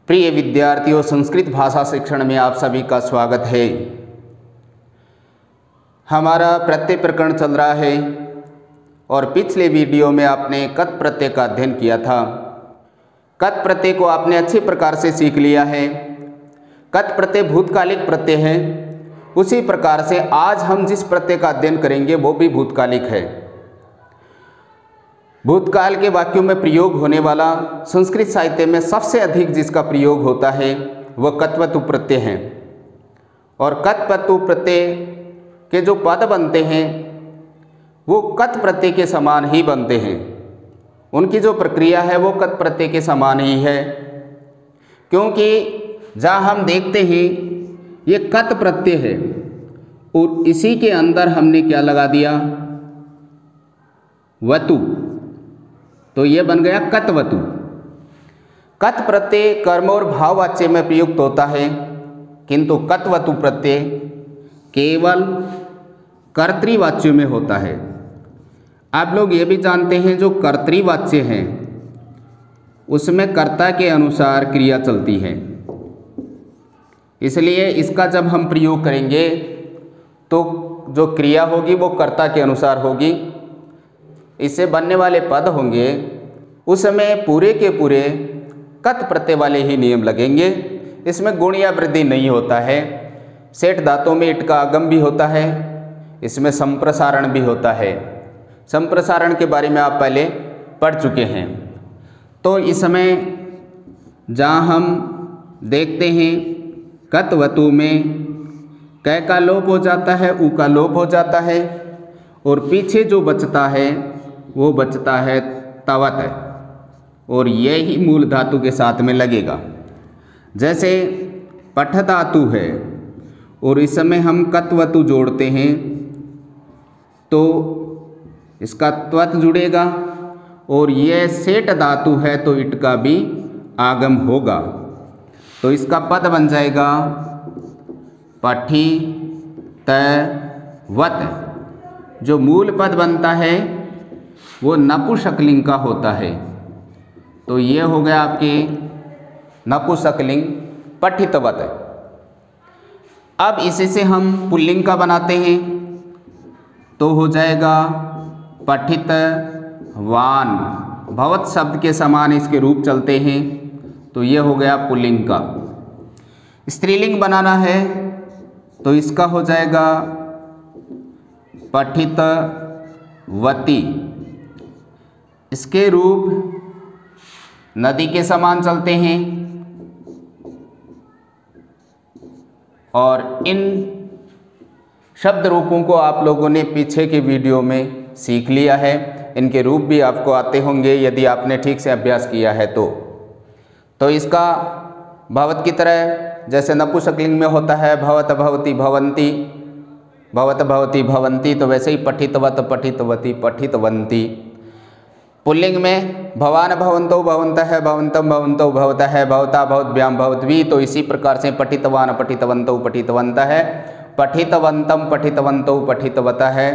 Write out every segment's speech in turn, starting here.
प्रिय विद्यार्थियों, संस्कृत भाषा शिक्षण में आप सभी का स्वागत है। हमारा प्रत्यय प्रकरण चल रहा है और पिछले वीडियो में आपने कत प्रत्यय का अध्ययन किया था। कत प्रत्यय को आपने अच्छी प्रकार से सीख लिया है। कत प्रत्यय भूतकालिक प्रत्यय है। उसी प्रकार से आज हम जिस प्रत्यय का अध्ययन करेंगे वो भी भूतकालिक है। भूतकाल के वाक्यों में प्रयोग होने वाला संस्कृत साहित्य में सबसे अधिक जिसका प्रयोग होता है वह कत्वतु प्रत्यय है। और कत्वतु प्रत्यय के जो पद बनते हैं वो कत प्रत्यय के समान ही बनते हैं। उनकी जो प्रक्रिया है वो कत प्रत्यय के समान ही है, क्योंकि जहाँ हम देखते हैं ये कत प्रत्यय है और इसी के अंदर हमने क्या लगा दिया, वतु, तो ये बन गया कतवतु। कत प्रत्यय कर्म और भाववाच्य में प्रयुक्त होता है, किंतु कतवतु प्रत्यय केवल कर्तृवाच्य में होता है। आप लोग ये भी जानते हैं जो कर्तृवाच्य हैं उसमें कर्ता के अनुसार क्रिया चलती है, इसलिए इसका जब हम प्रयोग करेंगे तो जो क्रिया होगी वो कर्ता के अनुसार होगी। इससे बनने वाले पद होंगे उसमें पूरे के पूरे कत प्रत्यय वाले ही नियम लगेंगे। इसमें गुण या वृद्धि नहीं होता है। सेठ धातुओं में इट का आगम भी होता है, इसमें संप्रसारण भी होता है। संप्रसारण के बारे में आप पहले पढ़ चुके हैं। तो इसमें जहाँ हम देखते हैं कतवतु में कै का लोप हो जाता है, उ का लोप हो जाता है और पीछे जो बचता है वो बचता है तवत, और यही मूल धातु के साथ में लगेगा। जैसे पठ धातु है और इसमें हम कतवतु जोड़ते हैं तो इसका त्वत जुड़ेगा, और यह सेठ धातु है तो इट का भी आगम होगा। तो इसका पद बन जाएगा पठी तवत। जो मूल पद बनता है वो नपुंसकलिंग का होता है। तो ये हो गया आपके नपुंसकलिंग पठितवत। अब इसी से हम पुल्लिंग का बनाते हैं तो हो जाएगा पठितवान। भवत शब्द के समान इसके रूप चलते हैं, तो ये हो गया पुल्लिंग का। स्त्रीलिंग बनाना है तो इसका हो जाएगा पठितवती। इसके रूप नदी के समान चलते हैं और इन शब्द रूपों को आप लोगों ने पीछे के वीडियो में सीख लिया है। इनके रूप भी आपको आते होंगे यदि आपने ठीक से अभ्यास किया है तो इसका भवत की तरह जैसे नपुंसकलिंग में होता है भवत भवती भवंती, भवत भवती भवंती, तो वैसे ही पठितवत पठितवती पठितवंती। पुल्लिंग में भवान भवंतो भवन्तः भवन्तं भवन्तो भवतः भवता भवद्भ्याम भवद्भि, तो इसी प्रकार से पठितवान पठितवंतो पठितवन्तः, पठितवन्तं पठितवन्तो पठितवतः,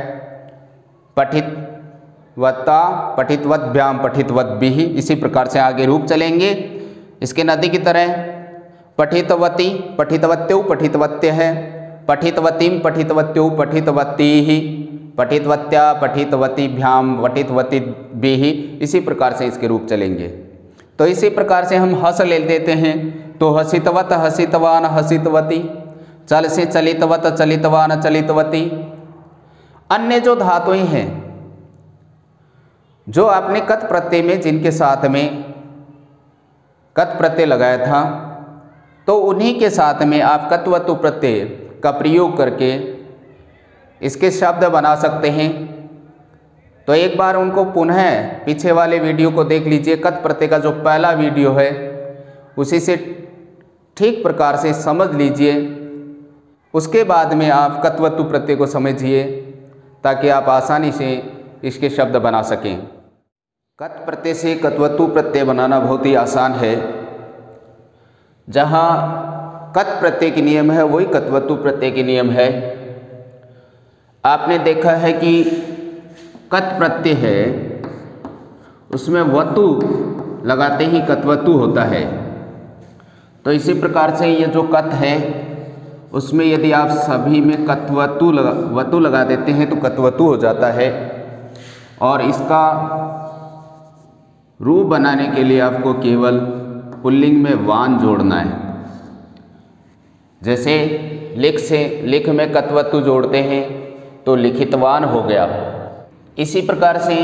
पठितवता पठितवद्भ्याम पठितवद्भिः। इसी प्रकार से आगे रूप चलेंगे। इसके नदी की तरह पठितवती पठितवत्यौ पठितवत्यः, पठितवतीं पठितवत्यौ पठितवतीः, पठितवत्या पठितवतीभ्याम पठितवतीभिः। इसी प्रकार से इसके रूप चलेंगे। तो इसी प्रकार से हम हस ले देते हैं तो हसितवत हसितवान हसितवती, चल से चलितवत चलितवान चलितवती। अन्य जो धातुएं हैं जो आपने कत प्रत्यय में जिनके साथ में कत प्रत्यय लगाया था तो उन्हीं के साथ में आप कतवतु प्रत्यय का प्रयोग करके इसके शब्द बना सकते हैं। तो एक बार उनको पुनः पीछे वाले वीडियो को देख लीजिए। कत प्रत्यय का जो पहला वीडियो है उसी से ठीक प्रकार से समझ लीजिए। उसके बाद में आप कतवतु प्रत्यय को समझिए ताकि आप आसानी से इसके शब्द बना सकें। कत प्रत्यय से कतवतु प्रत्यय बनाना बहुत ही आसान है। जहाँ कत प्रत्यय के नियम है वही कतवतु प्रत्यय के नियम है। आपने देखा है कि कत प्रत्यय है उसमें वतु लगाते ही कतवतु होता है। तो इसी प्रकार से ये जो कत है उसमें यदि आप सभी में वतु लगा देते हैं तो कतवतु हो जाता है। और इसका रूप बनाने के लिए आपको केवल पुल्लिंग में वान जोड़ना है। जैसे लिख में कतवतु जोड़ते हैं तो लिखितवान हो गया। इसी प्रकार से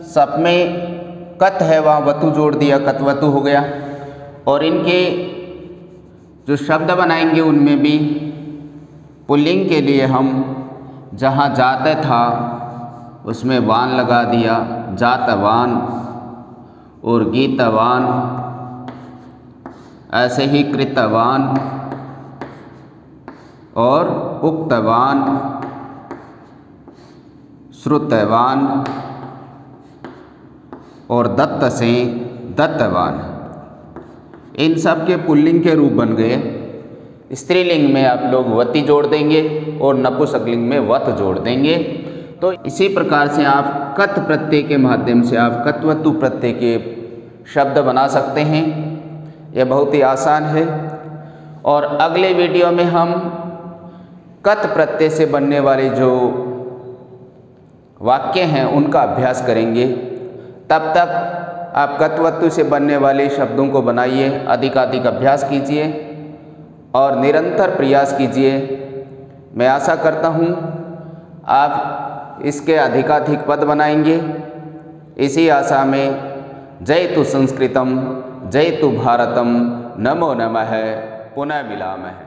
सप में कत है वहाँ वतु जोड़ दिया, कतवतु हो गया। और इनके जो शब्द बनाएंगे उनमें भी पुल्लिंग के लिए हम जहाँ जात था उसमें वान लगा दिया, जातवान और गीतवान। ऐसे ही कृतवान और उक्तवान, श्रुतवान और दत्त से दत्तवान, इन सब के पुल्लिंग के रूप बन गए। स्त्रीलिंग में आप लोग वति जोड़ देंगे और नपुंसकलिंग में वत जोड़ देंगे। तो इसी प्रकार से आप कत प्रत्यय के माध्यम से आप कतवतु प्रत्यय के शब्द बना सकते हैं। यह बहुत ही आसान है। और अगले वीडियो में हम कत प्रत्यय से बनने वाले जो वाक्य हैं उनका अभ्यास करेंगे। तब तक आप कतवतु से बनने वाले शब्दों को बनाइए, अधिकाधिक अभ्यास कीजिए और निरंतर प्रयास कीजिए। मैं आशा करता हूँ आप इसके अधिकाधिक पद बनाएंगे। इसी आशा में जयतु संस्कृतम, जयतु भारतम, नमो नमः, पुनः मिलामः।